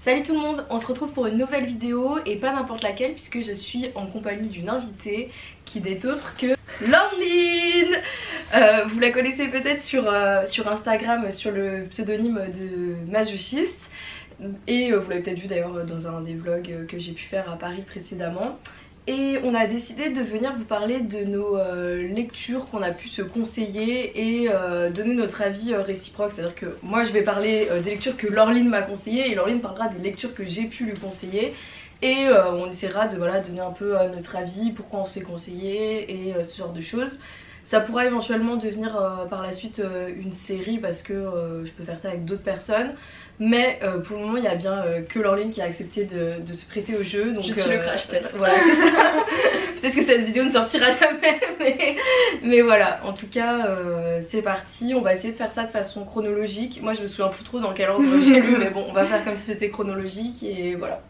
Salut tout le monde, on se retrouve pour une nouvelle vidéo et pas n'importe laquelle puisque je suis en compagnie d'une invitée qui n'est autre que Laureline. Vous la connaissez peut-être sur Instagram sur le pseudonyme de Masochiste et vous l'avez peut-être vu d'ailleurs dans un des vlogs que j'ai pu faire à Paris précédemment. Et on a décidé de venir vous parler de nos lectures qu'on a pu se conseiller et donner notre avis réciproque. C'est-à-dire que moi je vais parler des lectures que Laureline m'a conseillées et Laureline parlera des lectures que j'ai pu lui conseiller. Et on essaiera de donner un peu notre avis, pourquoi on se fait conseiller et ce genre de choses. Ça pourra éventuellement devenir par la suite une série parce que je peux faire ça avec d'autres personnes. Mais pour le moment il y a bien que Laureline qui a accepté de se prêter au jeu. Donc, je suis le crash test. Voilà, c'est ça. Peut-être que cette vidéo ne sortira jamais mais voilà, en tout cas c'est parti. On va essayer de faire ça de façon chronologique. Moi je me souviens plus trop dans quel ordre j'ai lu, mais bon on va faire comme si c'était chronologique et voilà.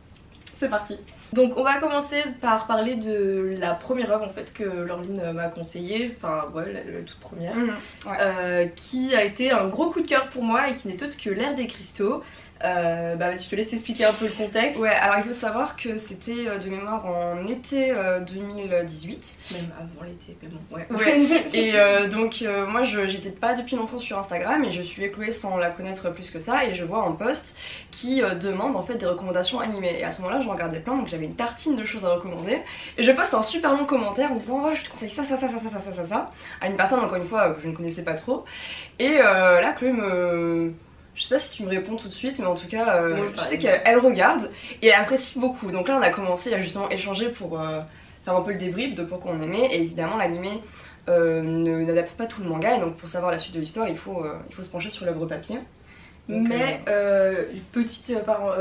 C'est parti. Donc on va commencer par parler de la première œuvre en fait que Laureline m'a conseillée, enfin ouais la toute première, qui a été un gros coup de cœur pour moi et qui n'est autre que L'Ère des Cristaux. Vas-y, je te laisse expliquer un peu le contexte. Ouais, alors il faut savoir que c'était de mémoire en été 2018. Même avant l'été, mais bon, ouais. Et donc moi j'étais pas depuis longtemps sur Instagram et je suivais Chloé sans la connaître plus que ça et je vois un post qui demande en fait des recommandations animées. Et à ce moment-là je regardais plein donc j'avais une tartine de choses à recommander et je poste un super long commentaire en disant oh, je te conseille ça à une personne encore une fois que je ne connaissais pas trop. Et là Chloé je sais pas si tu me réponds tout de suite, mais en tout cas, je sais qu'elle regarde et elle apprécie beaucoup. Donc là, on a commencé à justement échanger pour faire un peu le débrief de pourquoi on aimait. Et évidemment, l'animé n'adapte pas tout le manga, et donc pour savoir la suite de l'histoire, il faut se pencher sur l'œuvre papier. Donc, mais petite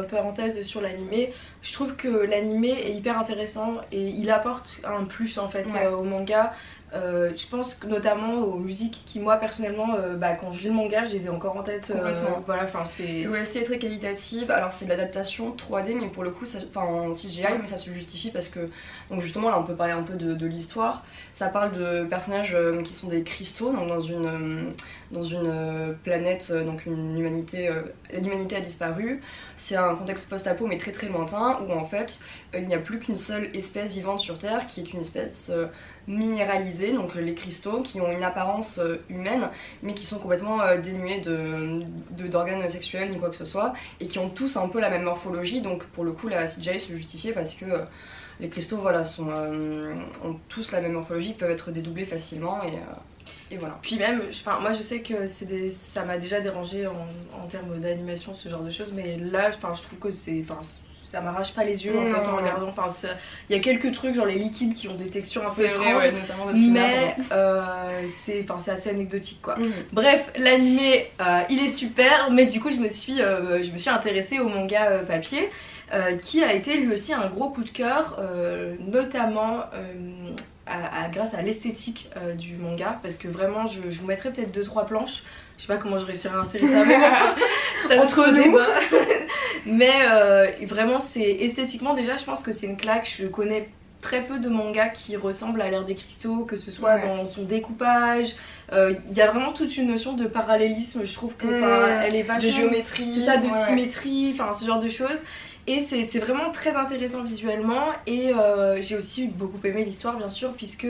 parenthèse sur l'animé, je trouve que l'animé est hyper intéressant et il apporte un plus en fait au manga. Je pense que notamment aux musiques qui moi personnellement quand je lis le manga je les ai encore en tête. Voilà, enfin c'est... L'OST est très qualitative, alors c'est de l'adaptation 3D mais pour le coup, en CGI mais ça se justifie parce que donc justement là on peut parler un peu de l'histoire. Ça parle de personnages qui sont des cristaux donc dans une planète, donc l'humanité a disparu. C'est un contexte post-apo mais très très lointain où en fait il n'y a plus qu'une seule espèce vivante sur Terre qui est une espèce minéralisés, donc les cristaux qui ont une apparence humaine mais qui sont complètement dénués d'organes sexuels ni quoi que ce soit et qui ont tous un peu la même morphologie. Donc pour le coup la CGI se justifiait parce que les cristaux voilà, ont tous la même morphologie, peuvent être dédoublés facilement et voilà. Puis même, moi je sais que ça m'a déjà dérangé en termes d'animation, ce genre de choses, mais là je trouve que ça m'arrache pas les yeux en fait en regardant. Enfin, il y a quelques trucs genre les liquides qui ont des textures un peu étranges, notamment mais c'est assez anecdotique quoi. Bref, l'animé il est super, mais du coup je me suis intéressée au manga papier qui a été lui aussi un gros coup de cœur, notamment grâce à l'esthétique du manga, parce que vraiment je vous mettrai peut-être 2-3 planches. Je sais pas comment je réussirai à insérer ça, mais ça entre nous. Mais vraiment, c'est esthétiquement déjà, je pense que c'est une claque. Je connais très peu de mangas qui ressemblent à L'Ère des Cristaux, que ce soit dans son découpage. Il y a vraiment toute une notion de parallélisme. Je trouve que elle est vachement. De géométrie. C'est ça, de symétrie, enfin ce genre de choses. Et c'est vraiment très intéressant visuellement. Et j'ai aussi beaucoup aimé l'histoire, bien sûr, puisque.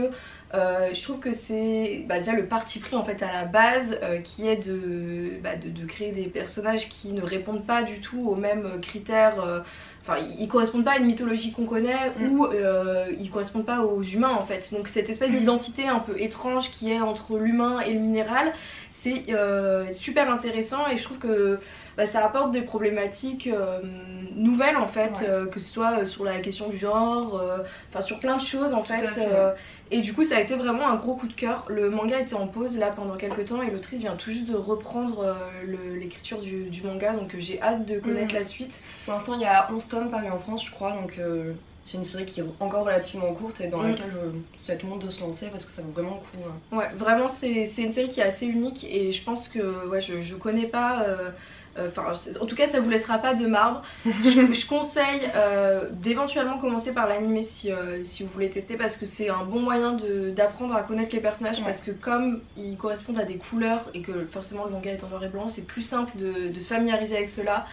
Je trouve que c'est déjà le parti pris en fait à la base qui est de créer des personnages qui ne répondent pas du tout aux mêmes critères, enfin ils correspondent pas à une mythologie qu'on connaît ou ils correspondent pas aux humains en fait. Donc cette espèce d'identité un peu étrange qui est entre l'humain et le minéral, c'est super intéressant et je trouve que ça apporte des problématiques nouvelles en fait, que ce soit sur la question du genre, enfin sur plein de choses en fait. Et du coup ça a été vraiment un gros coup de cœur. Le manga était en pause là pendant quelques temps et l'autrice vient tout juste de reprendre l'écriture du manga, donc j'ai hâte de connaître la suite. Pour l'instant il y a 11 tomes parus en France je crois, donc c'est une série qui est encore relativement courte et dans laquelle je souhaite tout le monde de se lancer parce que ça vaut vraiment le coup. Ouais, vraiment c'est une série qui est assez unique et je pense que je connais pas... en tout cas ça vous laissera pas de marbre. Je conseille d'éventuellement commencer par l'animé si vous voulez tester, parce que c'est un bon moyen d'apprendre à connaître les personnages, parce que comme ils correspondent à des couleurs et que forcément le manga est en noir et blanc, c'est plus simple de se familiariser avec cela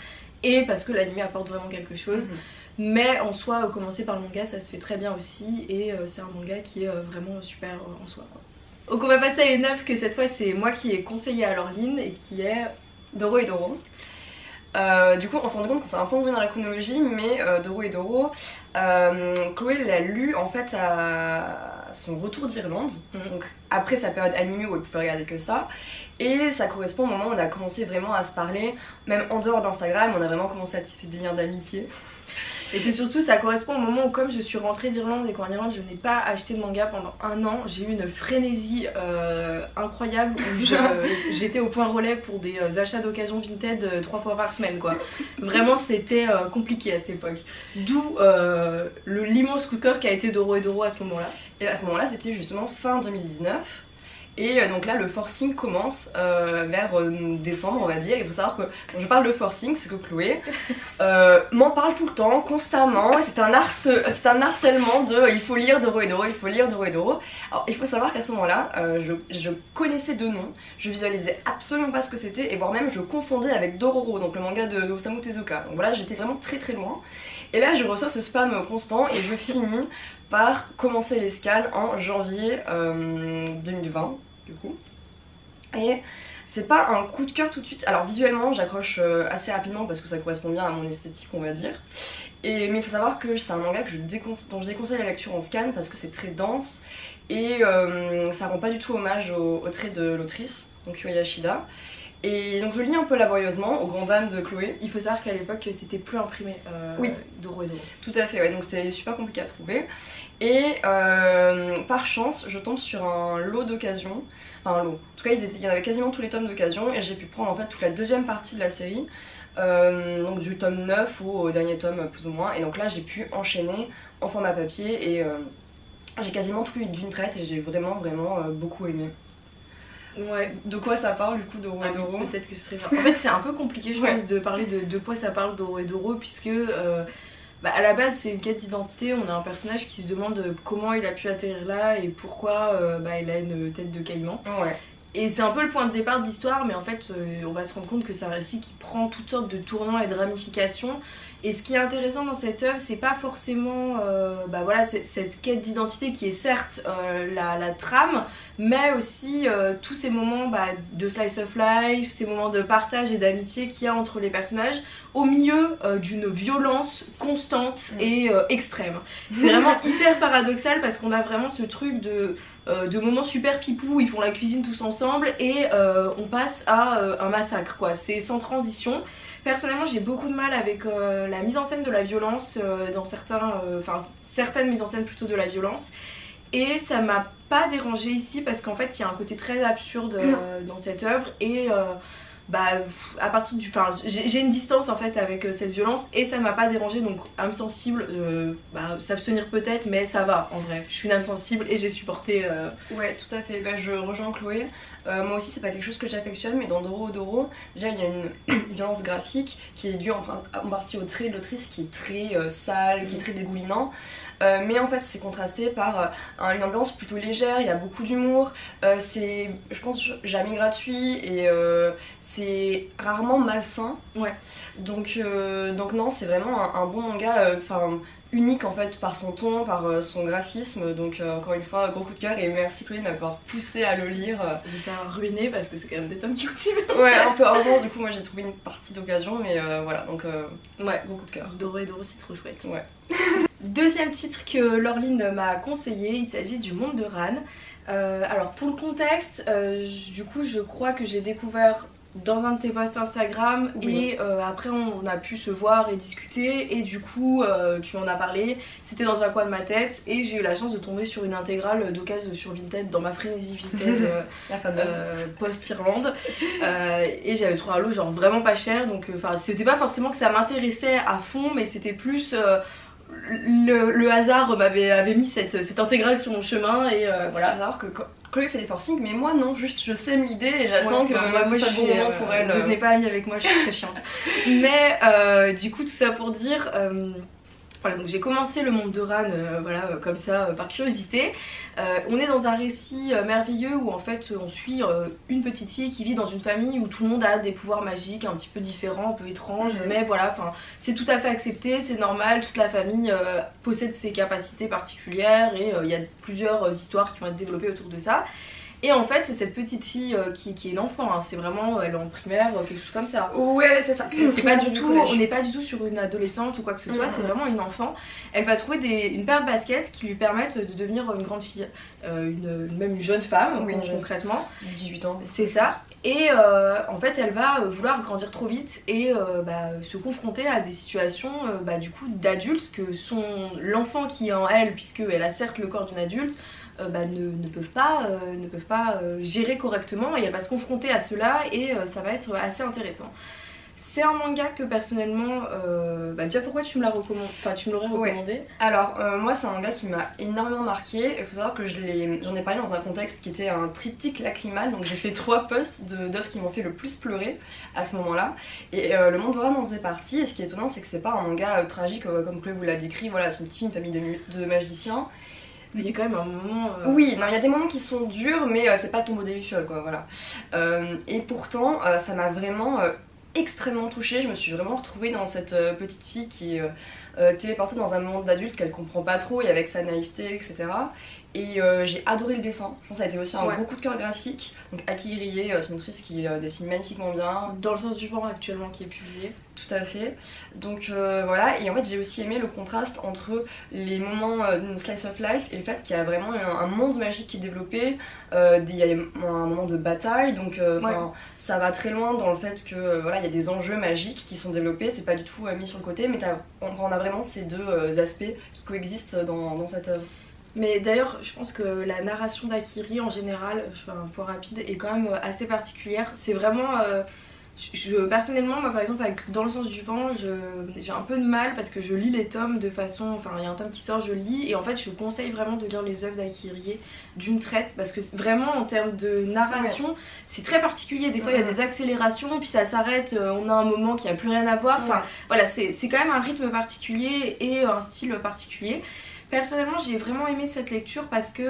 et parce que l'anime apporte vraiment quelque chose. Mais en soi, commencer par le manga, ça se fait très bien aussi, et c'est un manga qui est vraiment super en soi, quoi. Donc on va passer à l'énave, que cette fois c'est moi qui ai conseillé à Laureline, et qui est Dorohedoro. Du coup on s'est rendu compte qu'on s'est un peu envolé dans la chronologie, mais Dorohedoro, Chloé l'a lu en fait à son retour d'Irlande, donc après sa période animée où elle pouvait regarder que ça, et ça correspond au moment où on a commencé vraiment à se parler, même en dehors d'Instagram, on a vraiment commencé à tisser des liens d'amitié. Et c'est surtout, ça correspond au moment où, comme je suis rentrée d'Irlande et qu'en Irlande je n'ai pas acheté de manga pendant 1 an, j'ai eu une frénésie incroyable où j'étais au point relais pour des achats d'occasion Vinted 3 fois par semaine, quoi. Vraiment c'était compliqué à cette époque. D'où l'immense coup de cœur qui a été Dorohedoro à ce moment-là. Et à ce moment-là c'était justement fin 2019. Et donc là le forcing commence vers décembre on va dire. Il faut savoir que quand je parle de forcing, c'est que Chloé m'en parle tout le temps, constamment. C'est un harcèlement de il faut lire Dorohedoro, il faut lire Dorohedoro. Alors il faut savoir qu'à ce moment-là je connaissais deux noms, je visualisais absolument pas ce que c'était, et voire même je confondais avec Dororo, donc le manga de Osamu Tezuka. Donc voilà, j'étais vraiment très très loin. Et là je reçois ce spam constant et je finis par commencer les scans en janvier 2020 du coup. Et c'est pas un coup de cœur tout de suite. Alors visuellement j'accroche assez rapidement parce que ça correspond bien à mon esthétique on va dire. Mais il faut savoir que c'est un manga que dont je déconseille la lecture en scan parce que c'est très dense et ça rend pas du tout hommage au trait de l'autrice, donc Yui Ashida. Et donc je lis un peu laborieusement, aux grandes dames de Chloé. Il faut savoir qu'à l'époque c'était plus imprimé, oui. Dorohedoro. Tout à fait, ouais, donc c'était super compliqué à trouver. Et par chance, je tombe sur un lot d'occasion. Enfin un lot. En tout cas, il y en avait quasiment tous les tomes d'occasion et j'ai pu prendre en fait toute la deuxième partie de la série. Donc du tome 9 au dernier tome plus ou moins. Et donc là j'ai pu enchaîner en format papier et j'ai quasiment tout lu d'une traite et j'ai vraiment beaucoup aimé. Ouais. De quoi ça parle du coup Dorohedoro? Peut-être que ce serait... En fait c'est un peu compliqué je pense de parler de quoi ça parle Dorohedoro, puisque à la base c'est une quête d'identité. On a un personnage qui se demande comment il a pu atterrir là et pourquoi il a une tête de caïman. Ouais. Et c'est un peu le point de départ de l'histoire, mais en fait on va se rendre compte que c'est un récit qui prend toutes sortes de tournants et de ramifications. Et ce qui est intéressant dans cette œuvre, c'est pas forcément cette quête d'identité qui est certes la trame, mais aussi tous ces moments de slice of life, ces moments de partage et d'amitié qu'il y a entre les personnages, au milieu d'une violence constante et extrême. C'est vraiment hyper paradoxal parce qu'on a vraiment ce truc de moments super pipou où ils font la cuisine tous ensemble et on passe à un massacre, quoi. C'est sans transition. Personnellement j'ai beaucoup de mal avec la mise en scène de la violence dans certaines mises en scène plutôt de la violence, et ça m'a pas dérangée ici parce qu'en fait il y a un côté très absurde dans cette œuvre et à partir du... Enfin, j'ai une distance en fait avec cette violence et ça m'a pas dérangée, donc âme sensible, s'abstenir peut-être, mais ça va en vrai. Je suis une âme sensible et j'ai supporté... Ouais, tout à fait, je rejoins Chloé. Moi aussi c'est pas quelque chose que j'affectionne, mais dans Dorohedoro, déjà il y a une violence graphique qui est due en partie au trait de l'autrice qui est très sale, qui est très dégoulinant. Mais en fait c'est contrasté par une ambiance plutôt légère, il y a beaucoup d'humour, c'est je pense jamais gratuit et c'est rarement malsain. Ouais. Donc non, c'est vraiment un bon manga, unique en fait par son ton, par son graphisme, donc encore une fois gros coup de cœur et merci Chloé de m'avoir poussé à le lire. Il t'a ruiné parce que c'est quand même des tomes qui coûtent super cher. Ouais, un peu heureusement du coup moi j'ai trouvé une partie d'occasion, mais voilà, donc ouais, gros coup de cœur. Dorohedoro c'est trop chouette. Ouais. Deuxième titre que Laureline m'a conseillé, il s'agit du Monde de Ran. Alors pour le contexte, du coup je crois que j'ai découvert dans un de tes posts Instagram, oui. Et après on a pu se voir et discuter et du coup tu m'en as parlé, c'était dans un coin de ma tête et j'ai eu la chance de tomber sur une intégrale d'occasion sur Vinted dans ma frénésie Vinted post-Irlande et j'avais trouvé un lot genre vraiment pas cher, donc c'était pas forcément que ça m'intéressait à fond, mais c'était plus... le hasard avait mis cette intégrale sur mon chemin et voilà. Il faut savoir que Chloé fait des forcings, mais moi non, juste je sème l'idée et j'attends que moi je bon moment pour elle. Devenez pas amie avec moi, je suis très chiante. Mais du coup tout ça pour dire, Voilà, donc j'ai commencé le monde de Ran voilà, comme ça par curiosité. On est dans un récit merveilleux où en fait on suit une petite fille qui vit dans une famille où tout le monde a des pouvoirs magiques un petit peu différents, un peu étranges, mais voilà, c'est tout à fait accepté, c'est normal, toute la famille possède ses capacités particulières et il y a plusieurs histoires qui vont être développées autour de ça. Et en fait, cette petite fille qui est une enfant, hein, c'est vraiment, elle est en primaire, quelque chose comme ça. Ouais, c'est ça. C'est pas du tout, on n'est pas du tout sur une adolescente ou quoi que ce soit, c'est vraiment une enfant. Elle va trouver une paire de baskets qui lui permettent de devenir une grande fille, même une jeune femme, oui, concrètement. 18 ans. C'est ça. Et en fait, elle va vouloir grandir trop vite et se confronter à des situations du coup d'adultes que l'enfant qui est en elle, puisqu'elle a certes le corps d'une adulte, ne peuvent pas gérer correctement et elle va se confronter à cela et ça va être assez intéressant. C'est un manga que personnellement, déjà pourquoi tu me l'aurais recommandé? Ouais. Alors moi c'est un manga qui m'a énormément marqué. Il faut savoir que j'en ai parlé dans un contexte qui était un triptyque lacrymal, donc j'ai fait 3 posts d'œuvres qui m'ont fait le plus pleurer à ce moment-là. Et le monde de Ran en faisait partie. Et ce qui est étonnant, c'est que c'est pas un manga tragique comme Chloé vous l'a décrit. Voilà, c'est une petite fille, une famille de magiciens. Mais il y a quand même un moment... Oui, il y a des moments qui sont durs, mais c'est pas le tombeau des lucioles, quoi, voilà. Et pourtant, ça m'a vraiment extrêmement touchée. Je me suis vraiment retrouvée dans cette petite fille qui est téléportée dans un monde d'adulte qu'elle comprend pas trop, et avec sa naïveté, etc. Et j'ai adoré le dessin. Je pense que ça a été aussi un gros coup de cœur graphique. Donc Aki Irie, c'est une autrice qui dessine magnifiquement bien. Dans le sens du vent actuellement qui est publié. Tout à fait. Donc voilà, et en fait j'ai aussi aimé le contraste entre les moments d'une slice of life et le fait qu'il y a vraiment un monde magique qui est développé. Il y a un moment de bataille, donc ça va très loin dans le fait que voilà, il y a des enjeux magiques qui sont développés. C'est pas du tout mis sur le côté, mais on a vraiment ces deux aspects qui coexistent dans cette œuvre. Mais d'ailleurs, je pense que la narration d'Akiri en général, je fais un point rapide, est quand même assez particulière. C'est vraiment... personnellement, moi par exemple, Dans le sens du vent, j'ai un peu de mal parce que je lis les tomes de façon... Enfin, il y a un tome qui sort, je lis, et en fait, je conseille vraiment de lire les œuvres d'Akiri d'une traite parce que vraiment, en termes de narration, c'est très particulier. Des fois, il y a des accélérations, puis ça s'arrête, on a un moment qui n'a plus rien à voir. Enfin, voilà, c'est quand même un rythme particulier et un style particulier. Personnellement, j'ai vraiment aimé cette lecture parce que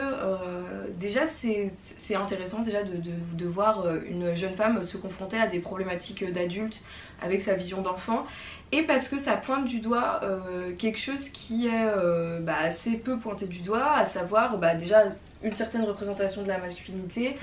déjà c'est intéressant déjà de voir une jeune femme se confronter à des problématiques d'adultes avec sa vision d'enfant, et parce que ça pointe du doigt quelque chose qui est assez peu pointé du doigt, à savoir déjà une certaine représentation de la masculinité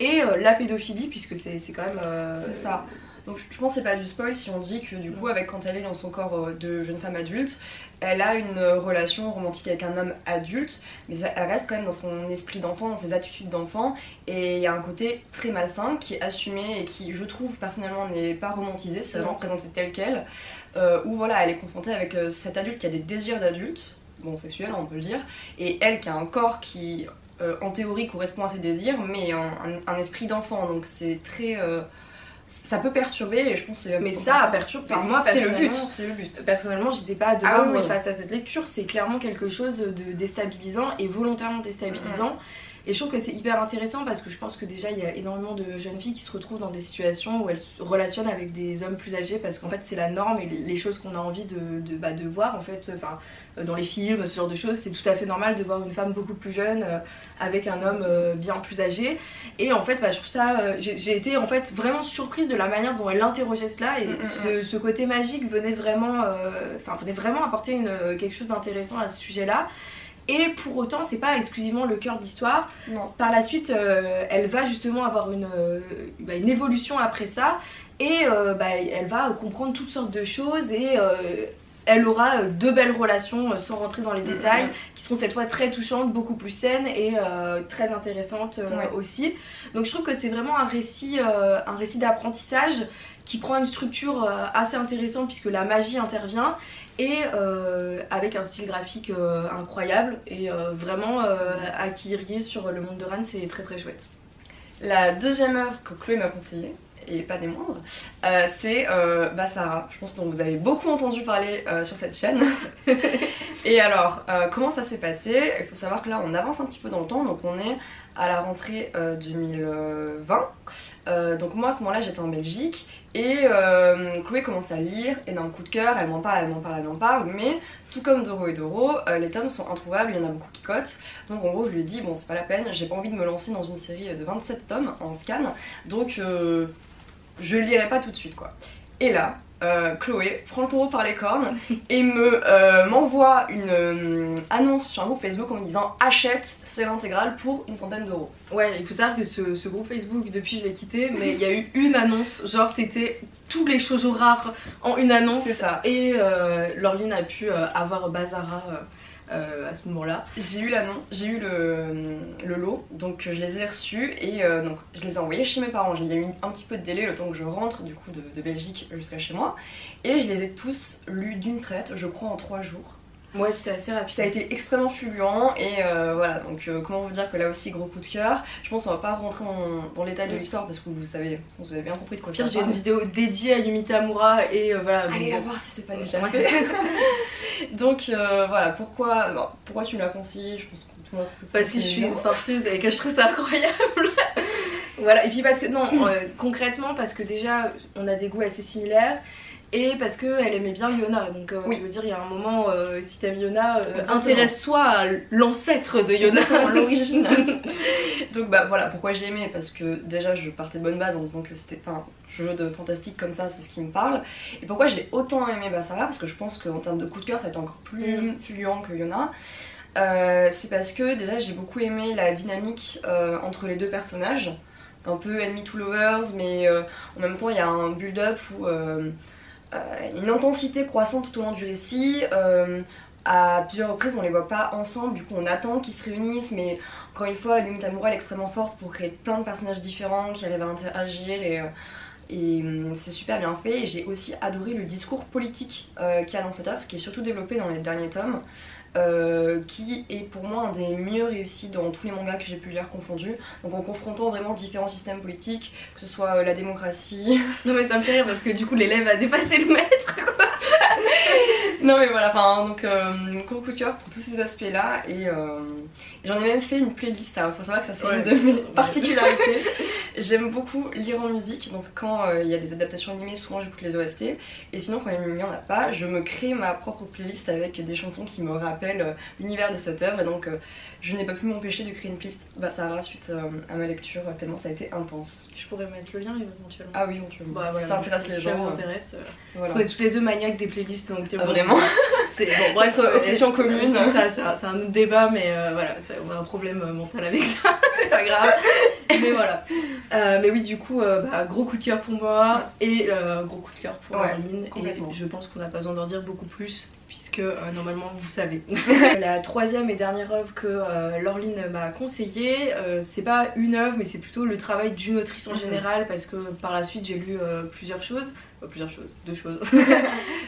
et la pédophilie, puisque c'est quand même... c'est ça. Donc je pense que c'est pas du spoil si on dit que du coup quand elle est dans son corps de jeune femme adulte, elle a une relation romantique avec un homme adulte, mais elle reste quand même dans son esprit d'enfant, dans ses attitudes d'enfant, et il y a un côté très malsain qui est assumé et qui, je trouve personnellement, n'est pas romantisé, c'est vraiment présenté tel quel, où voilà, elle est confrontée avec cet adulte qui a des désirs d'adulte, bon sexuels on peut le dire, et elle qui a un corps qui en théorie correspond à ses désirs, mais un esprit d'enfant, donc c'est très... ça peut perturber, et je pense que mais ça perturbe, moi c'est le but. Personnellement, j'étais pas dehors face à cette lecture, c'est clairement quelque chose de déstabilisant et volontairement déstabilisant. Et je trouve que c'est hyper intéressant parce que je pense que déjà il y a énormément de jeunes filles qui se retrouvent dans des situations où elles se relationnent avec des hommes plus âgés parce qu'en fait c'est la norme et les choses qu'on a envie de voir en fait, dans les films, ce genre de choses, c'est tout à fait normal de voir une femme beaucoup plus jeune avec un homme bien plus âgé. Et en fait je trouve ça, j'ai été en fait vraiment surprise de la manière dont elle interrogeait cela, et ce côté magique venait vraiment apporter quelque chose d'intéressant à ce sujet-là. Et pour autant, c'est pas exclusivement le cœur de l'histoire. Par la suite, elle va justement avoir une évolution après ça. Et elle va comprendre toutes sortes de choses. Et elle aura 2 belles relations, sans rentrer dans les détails, qui seront cette fois très touchantes, beaucoup plus saines et très intéressantes aussi. Donc je trouve que c'est vraiment un récit d'apprentissage qui prend une structure assez intéressante puisque la magie intervient, et avec un style graphique incroyable, et vraiment Aki Irie sur le monde de Ran, c'est très très chouette. La deuxième œuvre que Chloé m'a conseillée, et pas des moindres, c'est Basara. Je pense dont vous avez beaucoup entendu parler sur cette chaîne. Et alors, comment ça s'est passé? Il faut savoir que là on avance un petit peu dans le temps, donc on est à la rentrée 2020. Donc moi à ce moment-là j'étais en Belgique et Chloé commence à lire et d'un coup de cœur elle m'en parle, mais tout comme Doro et Doro, les tomes sont introuvables, il y en a beaucoup qui cotent. Donc en gros je lui ai dit bon c'est pas la peine, j'ai pas envie de me lancer dans une série de 27 tomes en scan, donc je lirai pas tout de suite quoi. Et là, Chloé prend le taureau par les cornes et m'envoie une annonce sur un groupe Facebook en me disant achète, c'est l'intégrale pour 100 € Ouais, il faut savoir que ce groupe Facebook, depuis je l'ai quitté, mais il y a eu une annonce, genre c'était tous les shoujo rares en une annonce. C'est ça. Et Laureline a pu avoir Bazara à ce moment-là. J'ai eu l'annonce, j'ai eu le lot, donc je les ai reçus et donc je les ai envoyés chez mes parents. Il y a eu un petit peu de délai le temps que je rentre du coup de Belgique jusqu'à chez moi et je les ai tous lus d'une traite, je crois en 3 jours. Ouais, c'était assez rapide. Ça a été extrêmement fulgurant et voilà, donc comment vous dire que là aussi gros coup de cœur. Je pense qu'on va pas rentrer dans les détails de l'histoire parce que vous avez bien compris de quoi ça parle. J'ai une vidéo dédiée à Yumi Tamura et voilà. Allez la voir si c'est pas déjà fait. Donc voilà, pourquoi tu me l'as conseillé, je pense que tout le monde peut. Parce que je suis une forceuse et que je trouve ça incroyable. Voilà, et puis parce que, non, concrètement, parce que déjà on a des goûts assez similaires. Et parce qu'elle aimait bien Yona, donc oui. Je veux dire, il y a un moment, si t'aimes Yona, intéresse-toi à l'ancêtre de Yona, l'origine. Donc bah voilà, pourquoi j'ai aimé, parce que déjà je partais de bonne base en disant que c'était un jeu de fantastique comme ça, c'est ce qui me parle. Et pourquoi j'ai autant aimé Basara, parce que je pense qu'en termes de coup de cœur ça a été encore plus fulgurant que Yona. C'est parce que déjà j'ai beaucoup aimé la dynamique entre les deux personnages, un peu enemy to lovers, mais en même temps il y a un build-up où une intensité croissante tout au long du récit. À plusieurs reprises on les voit pas ensemble, du coup on attend qu'ils se réunissent, mais encore une fois Yumi Tamura est extrêmement forte pour créer plein de personnages différents qui arrivent à interagir et c'est super bien fait. Et j'ai aussi adoré le discours politique qu'il y a dans cette œuvre, qui est surtout développé dans les derniers tomes. Qui est pour moi un des mieux réussis dans tous les mangas que j'ai pu lire confondus. Donc en confrontant vraiment différents systèmes politiques, que ce soit la démocratie. Non mais ça me fait rire parce que du coup l'élève a dépassé le maître quoi. Non mais voilà, enfin donc gros coup de cœur pour tous ces aspects là et j'en ai même fait une playlist. Alors faut savoir que ça c'est une de mes particularités. J'aime beaucoup lire en musique, donc quand il y a des adaptations animées souvent j'écoute les OST et sinon quand il n'y en a pas je me crée ma propre playlist avec des chansons qui me rappellent l'univers de cette œuvre et donc je n'ai pas pu m'empêcher de créer une playlist Basara suite à ma lecture tellement ça a été intense. Je pourrais mettre le lien éventuellement. Ah oui éventuellement, bah, voilà, si ça intéresse les gens. Ça vous intéresse. Voilà. On est toutes les deux maniaques des playlists donc vraiment. C'est bon, bref, obsession commune. C'est un autre débat mais voilà, on a un problème mental avec ça, c'est pas grave. Mais voilà. Mais oui du coup gros coup de cœur pour moi et gros coup de cœur pour Laureline et je pense qu'on n'a pas besoin d'en dire beaucoup plus puisque normalement vous savez. La troisième et dernière œuvre que Laureline m'a conseillée, c'est pas une œuvre mais c'est plutôt le travail d'une autrice en général parce que par la suite j'ai lu deux choses.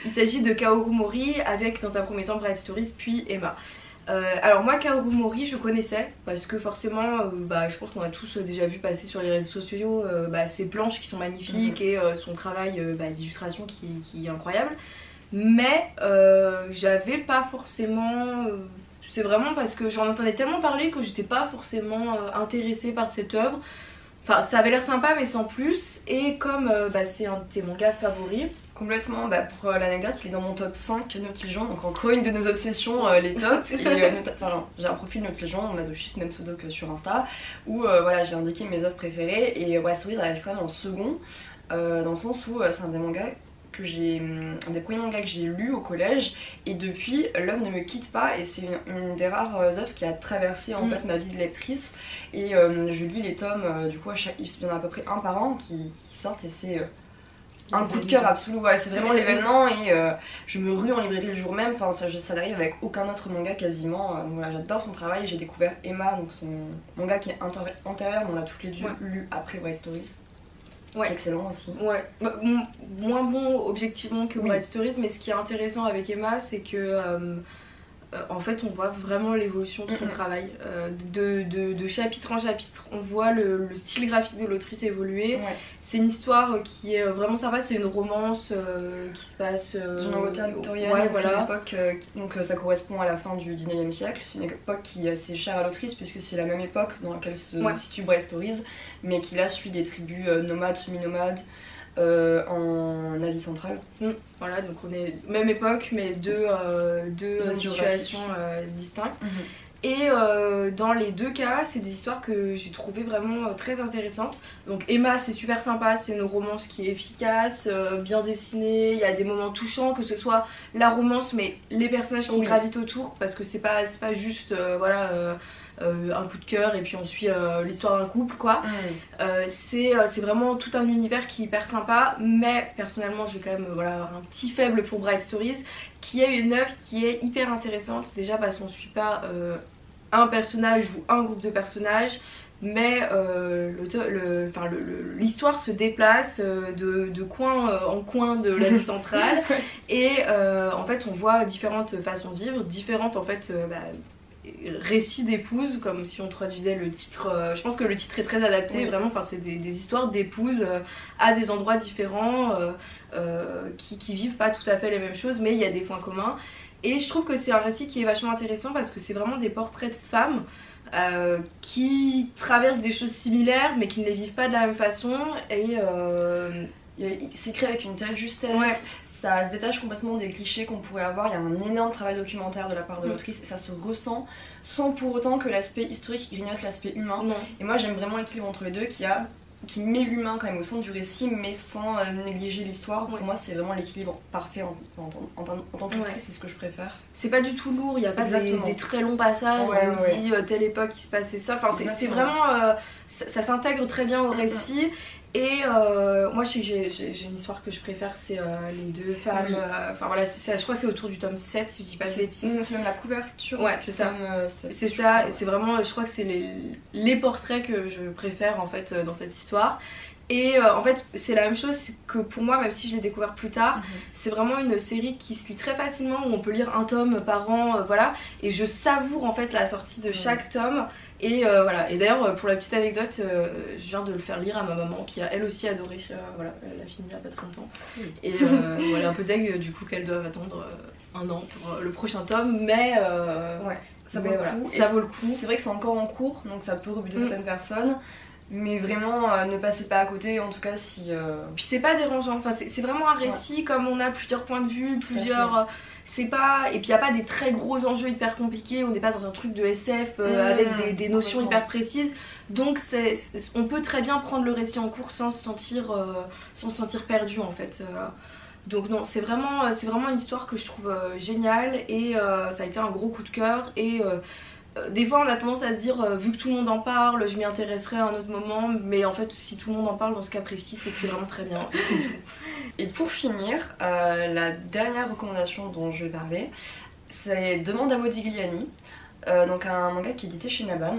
Il s'agit de Kaoru Mori avec dans un premier temps Bright Stories puis Emma. Alors moi Kaoru Mori je connaissais parce que forcément je pense qu'on a tous déjà vu passer sur les réseaux sociaux ses planches qui sont magnifiques et son travail d'illustration qui est incroyable, mais j'avais pas forcément c'est vraiment parce que j'en entendais tellement parler que j'étais pas forcément intéressée par cette œuvre. Enfin ça avait l'air sympa mais sans plus et comme c'est un de tes mangas favoris. Complètement, pour l'anecdote, il est dans mon top 5 Nautilegion, donc encore une de nos obsessions, les tops. Et j'ai un profil Nautilegion, masochiste, même pseudo que sur Insta, où j'ai indiqué mes œuvres préférées et Bright Stories arrive quand même en second, dans le sens où c'est un des premiers mangas que j'ai lu au collège et depuis l'œuvre ne me quitte pas et c'est une des rares œuvres qui a traversé en fait ma vie de lectrice et je lis les tomes, du coup il y en a à peu près un par an qui sortent et c'est un coup de cœur absolu, c'est vraiment l'événement et je me rue en librairie le jour même, enfin ça n'arrive avec aucun autre manga quasiment, j'adore son travail. J'ai découvert Emma, donc son manga qui est antérieur, on l'a toutes les deux lu après Bright Stories. Qui est excellent aussi. Moins bon objectivement que Bright Stories, mais ce qui est intéressant avec Emma c'est que en fait on voit vraiment l'évolution de son travail, de chapitre en chapitre, on voit le style graphique de l'autrice évoluer. C'est une histoire qui est vraiment sympa, c'est une romance qui se passe dans une Angleterre victorienne, voilà. Une époque, donc ça correspond à la fin du 19e siècle, c'est une époque qui est assez chère à l'autrice puisque c'est la même époque dans laquelle se situe Bright Stories, mais qui là suit des tribus nomades, semi-nomades, en Asie centrale. Voilà, donc on est même époque mais deux situations distinctes. Et dans les deux cas, c'est des histoires que j'ai trouvées vraiment très intéressantes. Donc Emma, c'est super sympa, c'est une romance qui est efficace, bien dessinée, il y a des moments touchants, que ce soit la romance mais les personnages qui gravitent autour, parce que c'est pas juste un coup de cœur et puis on suit l'histoire d'un couple quoi. C'est vraiment tout un univers qui est hyper sympa, mais personnellement j'ai quand même avoir un petit faible pour Bright Stories, qui est une œuvre qui est hyper intéressante, déjà parce qu'on suit pas un personnage ou un groupe de personnages, mais l'histoire se déplace de coin en coin de l'Asie centrale et en fait on voit différentes façons de vivre, différentes en fait récits d'épouses, comme si on traduisait le titre. Je pense que le titre est très adapté, vraiment, enfin c'est des histoires d'épouses à des endroits différents qui vivent pas tout à fait les mêmes choses, mais il y a des points communs. Et je trouve que c'est un récit qui est vachement intéressant parce que c'est vraiment des portraits de femmes qui traversent des choses similaires mais qui ne les vivent pas de la même façon, et c'est écrit avec une telle justesse, ça se détache complètement des clichés qu'on pourrait avoir. Il y a un énorme travail documentaire de la part de l'autrice et ça se ressent sans pour autant que l'aspect historique grignote l'aspect humain. Et moi j'aime vraiment l'équilibre entre les deux qui met l'humain quand même au centre du récit mais sans négliger l'histoire. Pour moi c'est vraiment l'équilibre parfait en tant qu'autrice, c'est ce que je préfère. C'est pas du tout lourd, il n'y a pas des très longs passages où on dit telle époque il se passait ça, enfin c'est vraiment ça s'intègre très bien au récit. Et moi je sais que j'ai une histoire que je préfère, c'est les deux femmes, enfin voilà, je crois que c'est autour du tome 7 si je dis pas de bêtises. C'est même la couverture. C'est ça, c'est ça, et c'est vraiment, je crois que c'est les portraits que je préfère en fait dans cette histoire. Et en fait c'est la même chose, c'est que pour moi, même si je l'ai découvert plus tard, c'est vraiment une série qui se lit très facilement, où on peut lire un tome par an, voilà, et je savoure en fait la sortie de chaque tome. Et voilà, et d'ailleurs pour la petite anecdote, je viens de le faire lire à ma maman qui a elle aussi adoré, voilà, elle a fini il y a pas très longtemps. Et voilà, un peu deg du coup qu'elle doive attendre un an pour le prochain tome, mais ça vaut le coup. Ça vaut le coup. C'est vrai que c'est encore en cours, donc ça peut rebuter certaines personnes. Mais vraiment ne passez pas à côté, en tout cas si... Puis c'est pas dérangeant, enfin, c'est vraiment un récit comme on a plusieurs points de vue, plusieurs... C'est pas... Et puis il n'y a pas des très gros enjeux hyper compliqués, on n'est pas dans un truc de SF avec des notions hyper précises. Donc on peut très bien prendre le récit en cours sans se sentir perdu en fait. Donc non, c'est vraiment une histoire que je trouve géniale, et ça a été un gros coup de cœur. Et des fois on a tendance à se dire vu que tout le monde en parle, je m'y intéresserai à un autre moment, mais en fait si tout le monde en parle dans ce cas précis, c'est que c'est vraiment très bien, et c'est tout. Et pour finir, la dernière recommandation dont je vais parler, c'est Demande à Modigliani, donc un manga qui est édité chez Naban.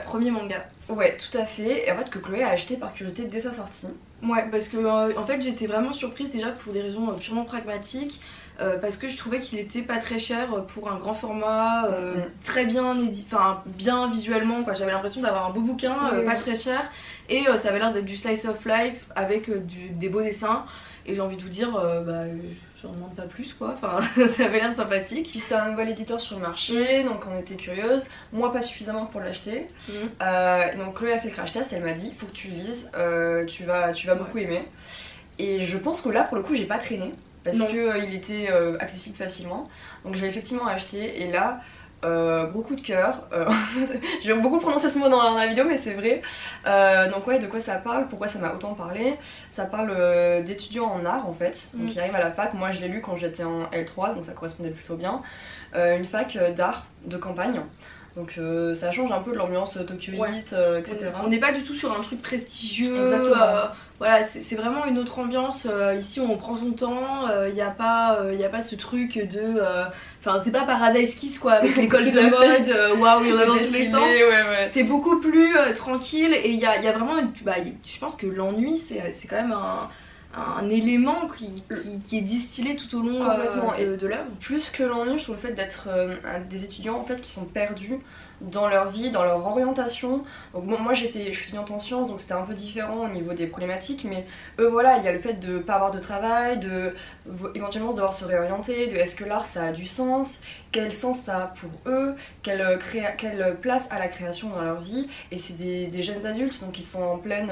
Premier manga. Ouais, tout à fait, et en fait que Chloé a acheté par curiosité dès sa sortie. Ouais, parce que en fait j'étais vraiment surprise déjà pour des raisons purement pragmatiques. Parce que je trouvais qu'il était pas très cher pour un grand format, très bien enfin bien visuellement quoi. J'avais l'impression d'avoir un beau bouquin, pas très cher, et ça avait l'air d'être du slice of life avec des beaux dessins, et j'ai envie de vous dire j'en demande pas plus quoi, enfin ça avait l'air sympathique. Puis c'était un nouvel éditeur sur le marché, donc on était curieuse, moi pas suffisamment pour l'acheter. Donc Chloé a fait le crash test, elle m'a dit faut que tu lises, tu vas beaucoup aimer. Et je pense que là pour le coup j'ai pas traîné, parce qu'il était accessible facilement, donc je l'ai effectivement acheté, et là gros coup de cœur. J'ai beaucoup prononcé ce mot dans la vidéo, mais c'est vrai. Donc ouais, de quoi ça parle, pourquoi ça m'a autant parlé. Ça parle d'étudiants en art en fait, donc ils arrivent à la fac. Moi je l'ai lu quand j'étais en L3, donc ça correspondait plutôt bien. Une fac d'art de campagne. Donc ça change un peu de l'ambiance tokyoïte, etc. On n'est pas du tout sur un truc prestigieux. Exactement. Voilà, c'est vraiment une autre ambiance. Ici on prend son temps, il n'y a pas ce truc de... Enfin c'est pas Paradise Kiss quoi, avec l'école de mode, waouh, il y en a dans tous les sens. C'est beaucoup plus tranquille, et il y a vraiment... je pense que l'ennui c'est quand même un élément qui est distillé tout au long de l'œuvre. Plus que l'ennui, je trouve le fait d'être des étudiants en fait qui sont perdus dans leur vie, dans leur orientation. Donc bon, moi je suis étudiante en sciences, donc c'était un peu différent au niveau des problématiques, mais eux voilà, il y a le fait de pas avoir de travail, de éventuellement devoir se réorienter, de est-ce que l'art ça a du sens, quel sens ça a pour eux, quelle place a la création dans leur vie, et c'est des jeunes adultes, donc ils sont en pleine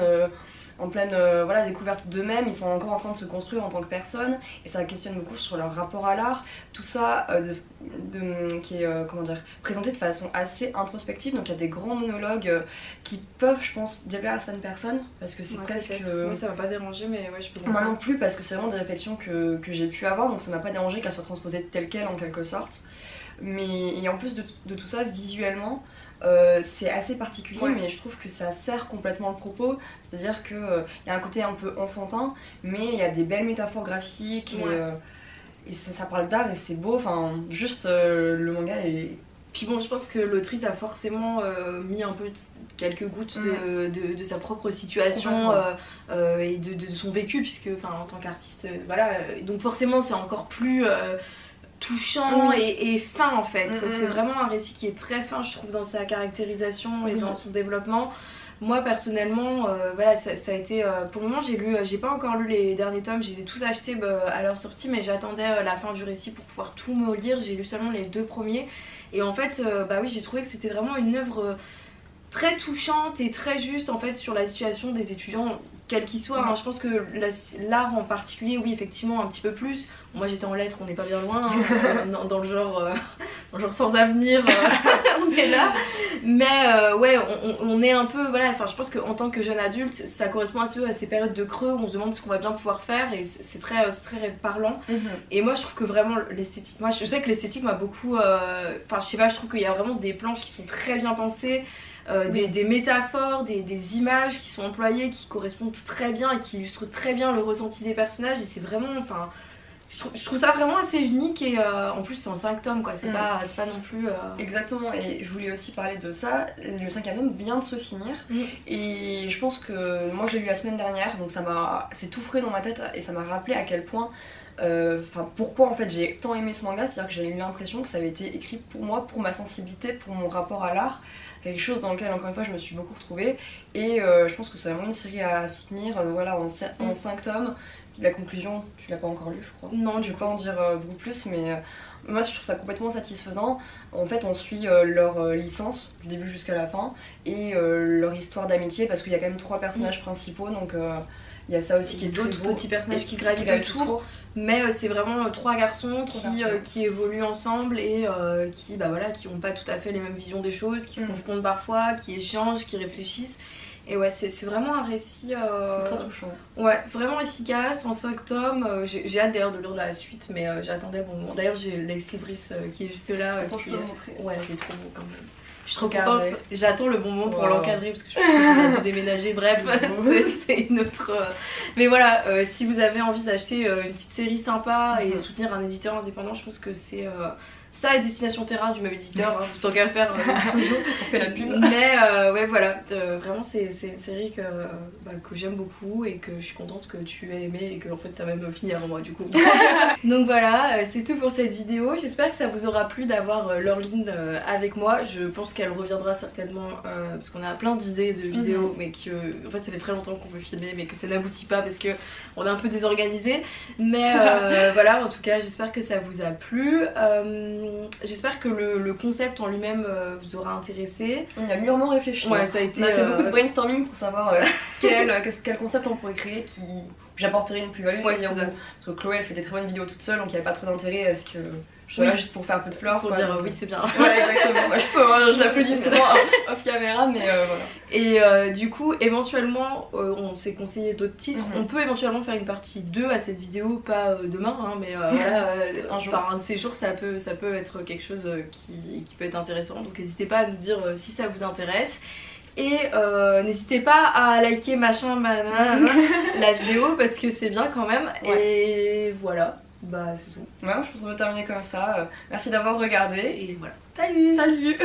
voilà, découverte d'eux-mêmes, ils sont encore en train de se construire en tant que personne, et ça questionne beaucoup sur leur rapport à l'art, tout ça qui est comment dire, présenté de façon assez introspective, donc il y a des grands monologues qui peuvent, je pense, déplaire à certaines personnes, parce que c'est presque... Moi ça m'a pas dérangé, mais ouais, je peux comprendre. Moi non plus, parce que c'est vraiment des réflexions que j'ai pu avoir, donc ça m'a pas dérangé qu'elles soient transposées telles quelles en quelque sorte. Mais et en plus de tout ça, visuellement, c'est assez particulier, mais je trouve que ça sert complètement le propos, c'est-à-dire qu'il y a un côté un peu enfantin, mais il y a des belles métaphores graphiques et ça parle d'art et c'est beau, enfin juste le manga est... Puis bon, je pense que l'autrice a forcément mis un peu quelques gouttes de sa propre situation et de son vécu, puisque en tant qu'artiste, voilà, donc forcément c'est encore plus... touchant et fin en fait. C'est vraiment un récit qui est très fin, je trouve, dans sa caractérisation et dans son développement. Moi personnellement, voilà, ça a été... pour le moment j'ai pas encore lu les derniers tomes, je les ai tous achetés à leur sortie, mais j'attendais la fin du récit pour pouvoir tout me lire. J'ai lu seulement les 2 premiers et en fait bah oui, j'ai trouvé que c'était vraiment une œuvre très touchante et très juste en fait sur la situation des étudiants quel qu'il soit. Je pense que l'art en particulier, oui, effectivement, un petit peu plus. Moi j'étais en lettres, on n'est pas bien loin, dans le genre sans avenir, on est là. Mais ouais, on est un peu, voilà, enfin je pense qu'en tant que jeune adulte, ça correspond à ces périodes de creux où on se demande ce qu'on va bien pouvoir faire, et c'est très parlant. Et moi je trouve que vraiment l'esthétique, moi je sais que l'esthétique m'a beaucoup, enfin je sais pas, je trouve qu'il y a vraiment des planches qui sont très bien pensées. Des métaphores, des images qui sont employées, qui correspondent très bien et qui illustrent très bien le ressenti des personnages, et c'est vraiment, enfin, je trouve ça vraiment assez unique, et en plus c'est en 5 tomes quoi, c'est pas non plus... Exactement, et je voulais aussi parler de ça, le 5e tome vient de se finir, et je pense que moi je l'ai lu la semaine dernière, donc c'est tout frais dans ma tête, et ça m'a rappelé à quel point... pourquoi en fait j'ai tant aimé ce manga, c'est-à-dire que j'ai eu l'impression que ça avait été écrit pour moi, pour ma sensibilité, pour mon rapport à l'art, quelque chose dans lequel encore une fois je me suis beaucoup retrouvée, et je pense que c'est vraiment une série à soutenir, voilà, en 5 tomes. La conclusion, tu l'as pas encore lu je crois. Non, je vais pas en dire beaucoup plus, mais moi je trouve ça complètement satisfaisant. En fait on suit leur licence du début jusqu'à la fin, et leur histoire d'amitié, parce qu'il y a quand même 3 personnages principaux, donc il y a ça aussi qui est très beau. D'autres petits personnages qui gravitent autour, mais c'est vraiment 3 garçons qui évoluent ensemble et qui ont pas tout à fait les mêmes visions des choses, qui se confrontent parfois, qui échangent, qui réfléchissent. Et ouais, c'est vraiment un récit très touchant. Ouais, vraiment efficace, en 5 tomes. J'ai hâte d'ailleurs de lire la suite, mais j'attendais le bon moment. D'ailleurs j'ai l'ex libris qui est juste là. Attends, je peux le montrer. Ouais, il est trop beau quand même. Je suis trop contente, j'attends le bon moment pour l'encadrer, parce que je pense que je vais déménager, bref, c'est une autre... Mais voilà, si vous avez envie d'acheter une petite série sympa et soutenir un éditeur indépendant, je pense que c'est... ça et Destination Terra du même éditeur, tant qu'à faire, toujours. On fait la pub. Mais ouais, voilà, vraiment c'est une série que j'aime beaucoup et que je suis contente que tu aies aimé, et que en fait t'as même fini avant moi du coup. Donc voilà, c'est tout pour cette vidéo. J'espère que ça vous aura plu d'avoir Laureline avec moi. Je pense qu'elle reviendra certainement, parce qu'on a plein d'idées de vidéos, mais que en fait ça fait très longtemps qu'on veut filmer, mais que ça n'aboutit pas parce que on est un peu désorganisé. Mais voilà, en tout cas j'espère que ça vous a plu. J'espère que le concept en lui-même vous aura intéressé. On a mûrement réfléchi. Ouais, ça a été, on a fait beaucoup de brainstorming pour savoir quel concept on pourrait créer qui j'apporterais une plus-value. Ouais, parce que Chloé elle fait des très bonnes vidéos toute seule, donc il n'y avait pas trop d'intérêt à ce que je sois là juste pour faire un peu de fleurs. Pour dire oui, c'est bien. Voilà, exactement. Moi, je l'applaudis souvent off caméra, mais voilà. Et du coup, éventuellement, on s'est conseillé d'autres titres. On peut éventuellement faire une partie 2 à cette vidéo, pas demain, mais voilà, un de ces jours, ça peut être quelque chose qui peut être intéressant. Donc n'hésitez pas à nous dire si ça vous intéresse. Et n'hésitez pas à liker la vidéo, parce que c'est bien quand même. Et voilà, bah c'est tout. Ouais, je pense qu'on va terminer comme ça. Merci d'avoir regardé. Et voilà. Salut! Salut!